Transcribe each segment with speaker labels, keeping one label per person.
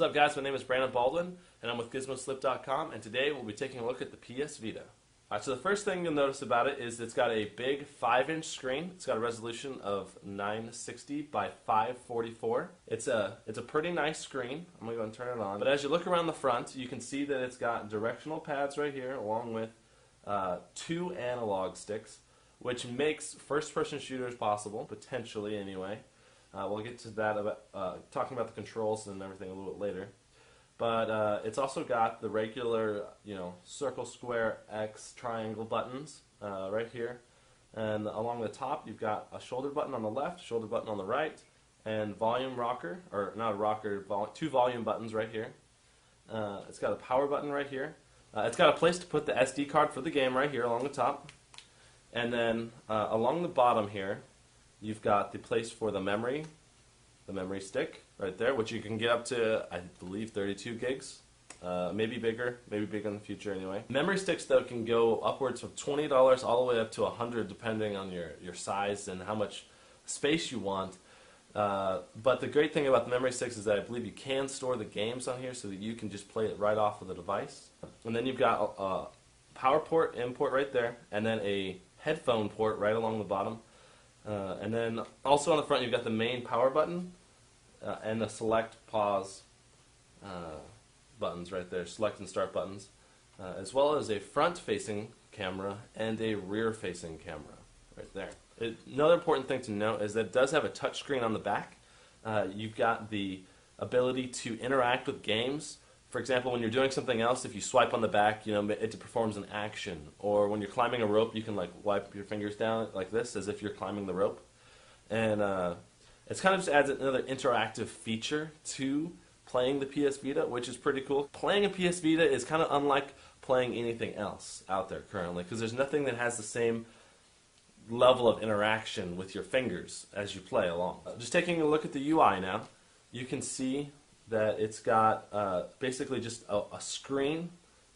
Speaker 1: up, guys? My name is Brandon Baldwin, and I'm with GizmoSlip.com, and today we'll be taking a look at the PS Vita. So the first thing you'll notice about it is it's got a big 5-inch screen. It's got a resolution of 960 by 544. It's a pretty nice screen. I'm going to go and turn it on. But as you look around the front, you can see that it's got directional pads right here, along with 2 analog sticks, which makes first-person shooters possible, potentially anyway. We'll get to that about talking about the controls and everything a little bit later. But it's also got the regular, circle, square, X, triangle buttons right here. And along the top, you've got a shoulder button on the left, shoulder button on the right, and volume rocker, or not a rocker, 2 volume buttons right here. It's got a power button right here. It's got a place to put the SD card for the game right here along the top. And then along the bottom here, you've got the place for the memory stick right there, which you can get up to, I believe, 32 gigs. Maybe bigger in the future anyway. Memory sticks, though, can go upwards of $20 all the way up to $100, depending on your size and how much space you want. But the great thing about the memory sticks is that I believe you can store the games on here so that you can just play it right off of the device. And then you've got a power port, input right there, and then a headphone port right along the bottom. And then also on the front, you've got the main power button and the select, pause buttons right there, select and start buttons, as well as a front-facing camera and a rear-facing camera right there. Another important thing to note is that it does have a touch screen on the back. You've got the ability to interact with games. For example, when you're doing something else, if you swipe on the back, it performs an action. Or when you're climbing a rope, you can wipe your fingers down like this, as if you're climbing the rope. And it kind of just adds another interactive feature to playing the PS Vita, which is pretty cool. Playing a PS Vita is kind of unlike playing anything else out there currently, because there's nothing that has the same level of interaction with your fingers as you play along. Just taking a look at the UI now, you can see that it's got basically just a screen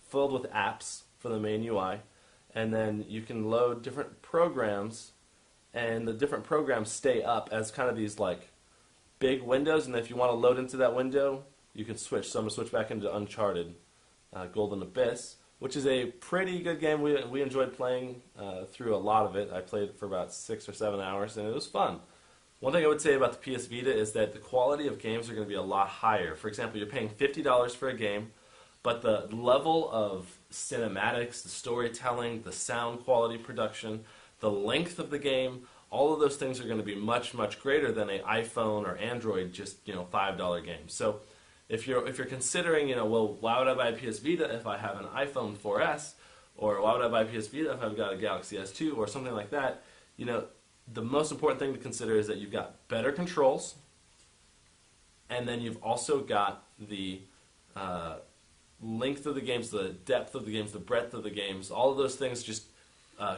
Speaker 1: filled with apps for the main UI, and then you can load different programs, and the different programs stay up as kind of these big windows, and if you want to load into that window, you can switch. So I'm going to switch back into Uncharted Golden Abyss, which is a pretty good game. We enjoyed playing through a lot of it. I played it for about 6 or 7 hours, and it was fun. One thing I would say about the PS Vita is that the quality of games are going to be a lot higher. For example, you're paying $50 for a game, but the level of cinematics, the storytelling, the sound quality production, the length of the game, all of those things are going to be much, much greater than an iPhone or Android just $5 game. So if you're considering, well, why would I buy a PS Vita if I have an iPhone 4S, or why would I buy a PS Vita if I've got a Galaxy S2 or something like that? The most important thing to consider is that you've got better controls, and then you've also got the length of the games, the depth of the games, the breadth of the games. All of those things just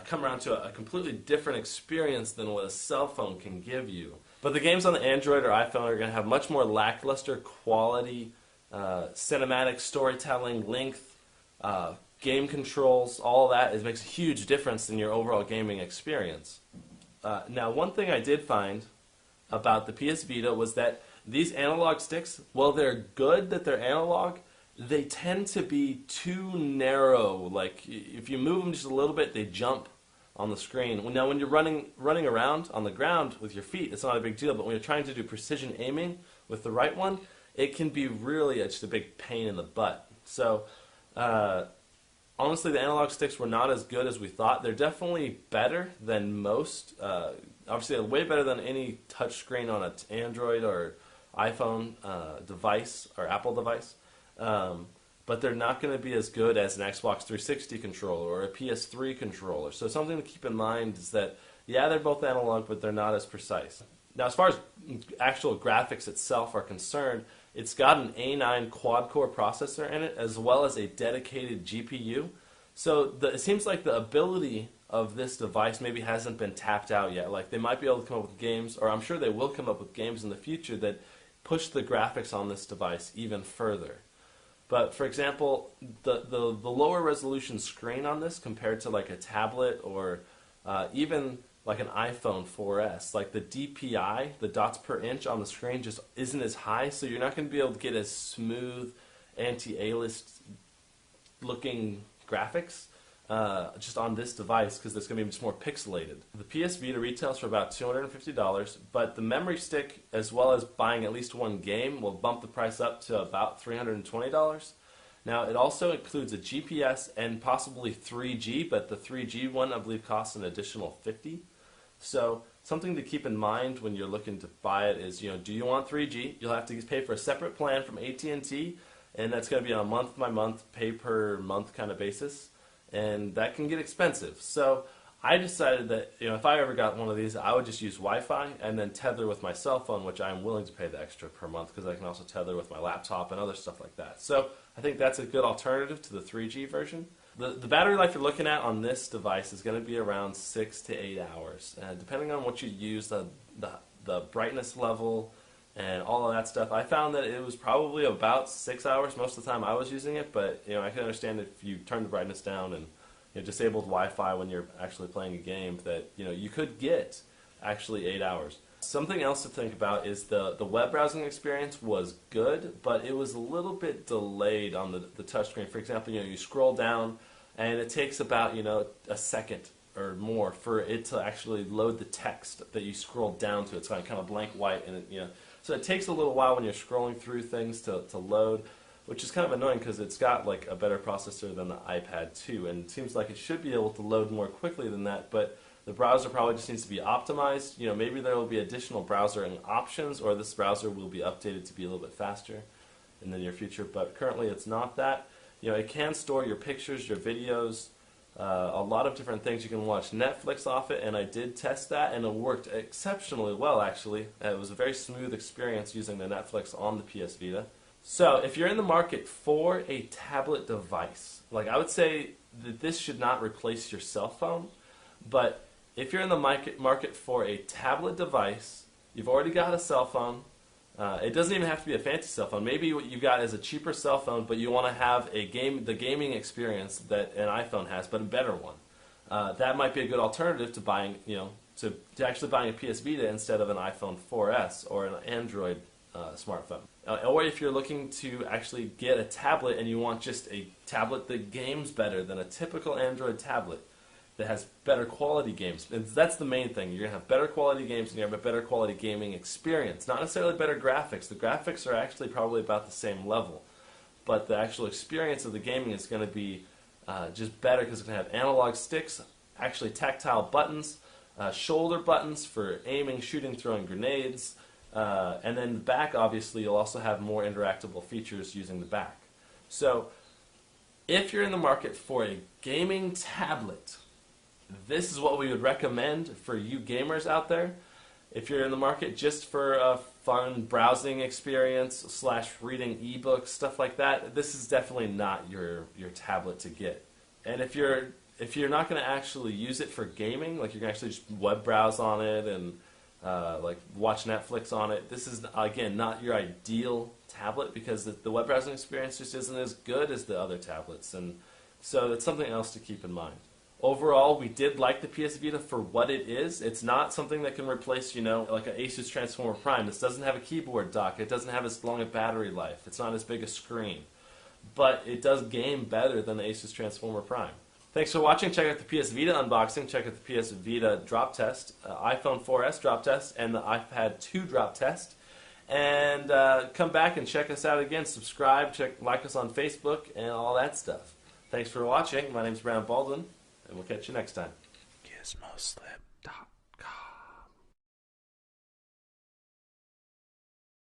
Speaker 1: come around to a completely different experience than what a cell phone can give you. But the games on the Android or iPhone are going to have much more lackluster quality, cinematic storytelling, length, game controls. All that makes a huge difference in your overall gaming experience. Now, one thing I did find about the PS Vita was that these analog sticks, while they're good that they're analog, they tend to be too narrow. If you move them just a little bit, they jump on the screen. Now, when you're running around on the ground with your feet, it's not a big deal, but when you're trying to do precision aiming with the right one, it can be really just a big pain in the butt. So, honestly, the analog sticks were not as good as we thought. They're definitely better than most. Obviously, way better than any touchscreen on an Android or iPhone device or Apple device. But they're not going to be as good as an Xbox 360 controller or a PS3 controller. So something to keep in mind is that, yeah, they're both analog, but they're not as precise. Now, as far as actual graphics itself are concerned, it's got an A9 quad-core processor in it, as well as a dedicated GPU. So it seems like the ability of this device maybe hasn't been tapped out yet. They might be able to come up with games, or I'm sure they will come up with games in the future that push the graphics on this device even further. But for example, the lower resolution screen on this compared to a tablet or even like an iPhone 4S. Like the DPI, the dots per inch on the screen, just isn't as high, so you're not going to be able to get as smooth anti-A-list looking graphics just on this device, because it's going to be much more pixelated. The PS Vita retails for about $250, but the memory stick, as well as buying at least one game, will bump the price up to about $320. Now, it also includes a GPS and possibly 3G, but the 3G one, I believe, costs an additional $50. So something to keep in mind when you're looking to buy it is, do you want 3G? You'll have to pay for a separate plan from AT&T, and that's going to be on a month-by-month, pay-per-month kind of basis, and that can get expensive. So I decided that if I ever got one of these, I would just use Wi-Fi and then tether with my cell phone, which I'm willing to pay the extra per month because I can also tether with my laptop and other stuff like that. So I think that's a good alternative to the 3G version. The battery life you're looking at on this device is going to be around 6 to 8 hours. Depending on what you use, the brightness level and all of that stuff, I found that it was probably about 6 hours most of the time I was using it, but I can understand if you turn the brightness down and disabled Wi-Fi when you're actually playing a game that you could get actually 8 hours. Something else to think about is the web browsing experience was good, but it was a little bit delayed on the touchscreen. For example, you scroll down and it takes about a second or more for it to actually load the text that you scroll down to. It's kind of blank white, and so it takes a little while when you're scrolling through things to load, which is kind of annoying because it's got like a better processor than the iPad 2, and it seems like it should be able to load more quickly than that, but the browser probably just needs to be optimized. Maybe there will be additional browsing options, or this browser will be updated to be a little bit faster in the near future, but currently it's not that. It can store your pictures, your videos, a lot of different things. You can watch Netflix off it, and I did test that, and it worked exceptionally well, actually. It was a very smooth experience using the Netflix on the PS Vita. So if you're in the market for a tablet device, like I would say that this should not replace your cell phone, but if you're in the market for a tablet device, you've already got a cell phone. It doesn't even have to be a fancy cell phone. Maybe what you've got is a cheaper cell phone, but you want to have the gaming experience that an iPhone has, but a better one. That might be a good alternative to buying, to actually buying a PS Vita instead of an iPhone 4S or an Android smartphone. Or if you're looking to actually get a tablet and you want just a tablet that games better than a typical Android tablet, that has better quality games. And that's the main thing. You're going to have better quality games and you have a better quality gaming experience. Not necessarily better graphics. The graphics are actually probably about the same level. But the actual experience of the gaming is going to be just better because it's going to have analog sticks, actually tactile buttons, shoulder buttons for aiming, shooting, throwing grenades. And then the back, obviously, you'll also have more interactable features using the back. So if you're in the market for a gaming tablet, this is what we would recommend for you gamers out there. If you're in the market just for a fun browsing experience / reading ebooks, stuff like that, this is definitely not your tablet to get. And if you're not going to actually use it for gaming, like you're going to actually just web browse on it and like watch Netflix on it, this is again not your ideal tablet because the web browsing experience just isn't as good as the other tablets, and so it's something else to keep in mind. Overall, we did like the PS Vita for what it is. It's not something that can replace, like an Asus Transformer Prime. This doesn't have a keyboard dock. It doesn't have as long a battery life. It's not as big a screen. But it does game better than the Asus Transformer Prime. Thanks for watching. Check out the PS Vita unboxing. Check out the PS Vita drop test, iPhone 4S drop test, and the iPad 2 drop test. And come back and check us out again. Subscribe, like us on Facebook, and all that stuff. Thanks for watching. My name's Brandon Baldwin. And we'll catch you next time.
Speaker 2: Gizmo Slip.